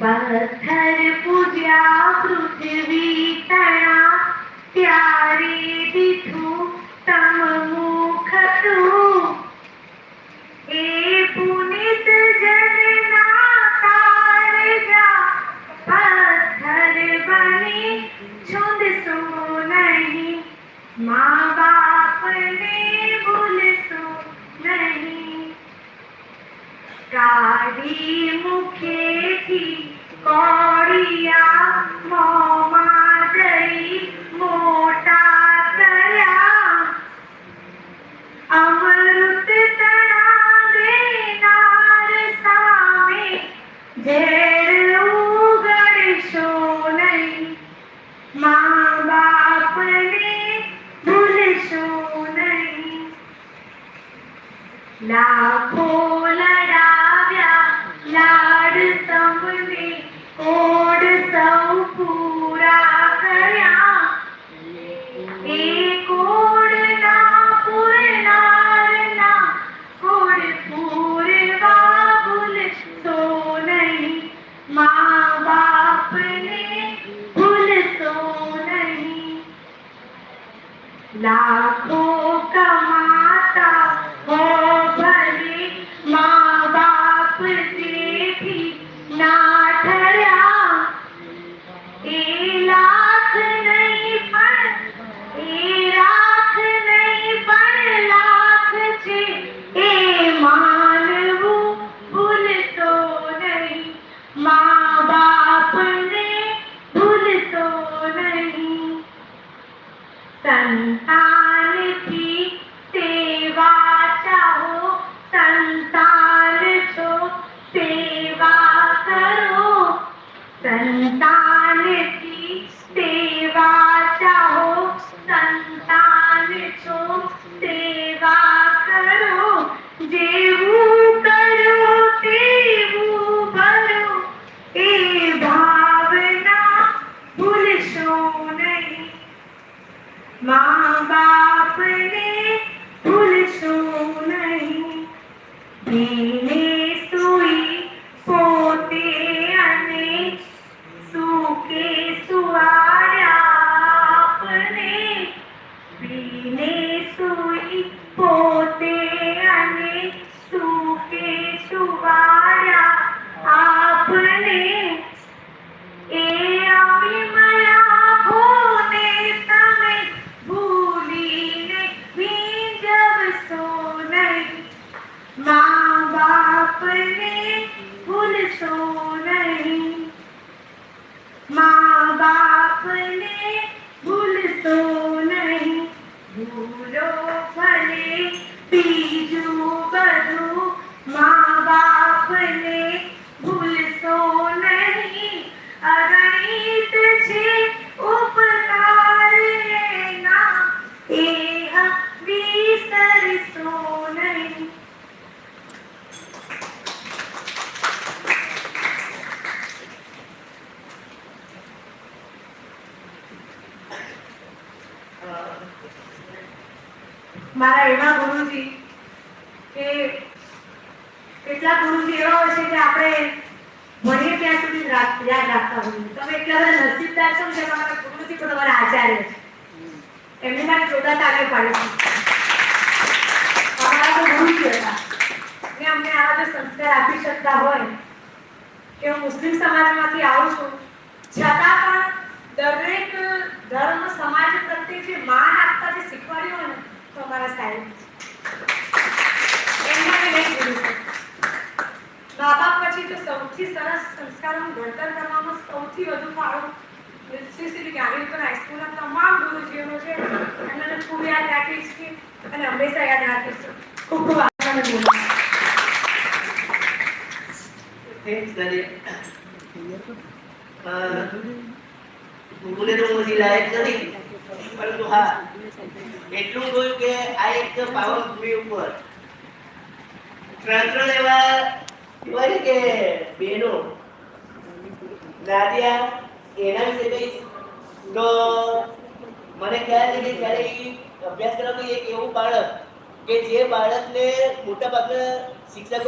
પથ્થર પૂજ્યા પૃથ્વી તણા ત્યારે દીઠું તમ મુખ તું એ પુનિત જનના કારજા પથ્થર બની છૂંદશો નહીં મા બાપને ભૂલશો નહીં કાઢી મુખેથી કોળિયા મોંમાં દઈ મોટા કર્યા અમૃત તણા દેનાર સામે ઝેર ઉગડશો નહીં મા બાપને ભૂલશો નહીં લાખો લડાવ્યા લાડ તમને કોડ સૌ પૂરા કર્યા એ કોડના પૂરનારના કોડ પૂરવા ભૂલશો નહીં મા બાપને ભૂલશો નહીં લાખો કમાતા હો ભલે મા બાપ તેથી ના ઠર્યા એ લાખ નહીં પણ એ લાખ નહીં પણ લાખ છે એ માનવું ભૂલશો નહીં મા બાપને ભૂલશો નહીં સંતાનથી સેવા ચાહો સંતાન છો સેવા કરો સંતાનથી સેવા ચાહો સંતાન છો સેવા કરો જેવું કરો તેવું ભરો એ ભાવના ભૂલશો નહીં મા બાપને ભૂલશો નહીં ભીને સૂઈ પોતે અને સૂકે સુવાડ્યા આપને ભીને સૂઈ પોતે અને સૂકે સુવાડ્યા આપને એ અવિમલા ભોને તમે ભૂલીને ભીંજવશો નહીં મા બાપને ભૂલશો નહીં મા બાપને ભૂલશો નહીં ભૂલો ભલે બીજું બધું મા બાપને ભૂલશો નહીં અગણિત છે ઉપકાર એના એ વિસરશો નહીં મારા એવા ગુરુજી કે કેટલાક ગુરુજી એવા હોય છે કે આપણે ભણીએ ત્યાં સુધી યાદ રાખતા હોઈએ તમે એટલા બધા નસીબદાર છો કે તમારા ગુરુજી પણ તમારા આચાર્ય છે એમની માટે જોરદાર આગળ પાડે છે અમારા તો ગુરુજી હતા ને અમને આવા જો સંસ્કાર આપી શકતા હોય કે હું મુસ્લિમ સમાજમાંથી આવું છું છતાં પણ દરેક ધર્મ સમાજ પ્રત્યે જે માન આપતા જે શીખવાડ્યું હોય ને તો અમારા સાહેબ એમના નહીં ગુરુ છે મા બાપ પછી તો સૌથી સરસ સંસ્કારોનું ઘડતર કરવામાં સૌથી વધુ ફાળો શ્રી ગાંધીનગર હાઈસ્કૂલના તમામ ગુરુજીઓનો છે એમને ખૂબ યાદ રાખીશ અને હંમેશા યાદ રાખીશ ખૂબ ખૂબ આભાર બોલે તો મુજી લાયક નથી પરંતુ હા એટલું જોયું કે આ એક પાવન ભૂમિ ઉપર ત્રણ એવા હોય કે બહેનો નાદિયા એના વિશે કહીશ તો મને ખ્યાલ છે કે જ્યારે અભ્યાસ કરવાનું એક એવું બાળક કે જે બાળકને મોટા ભાગના શિક્ષકો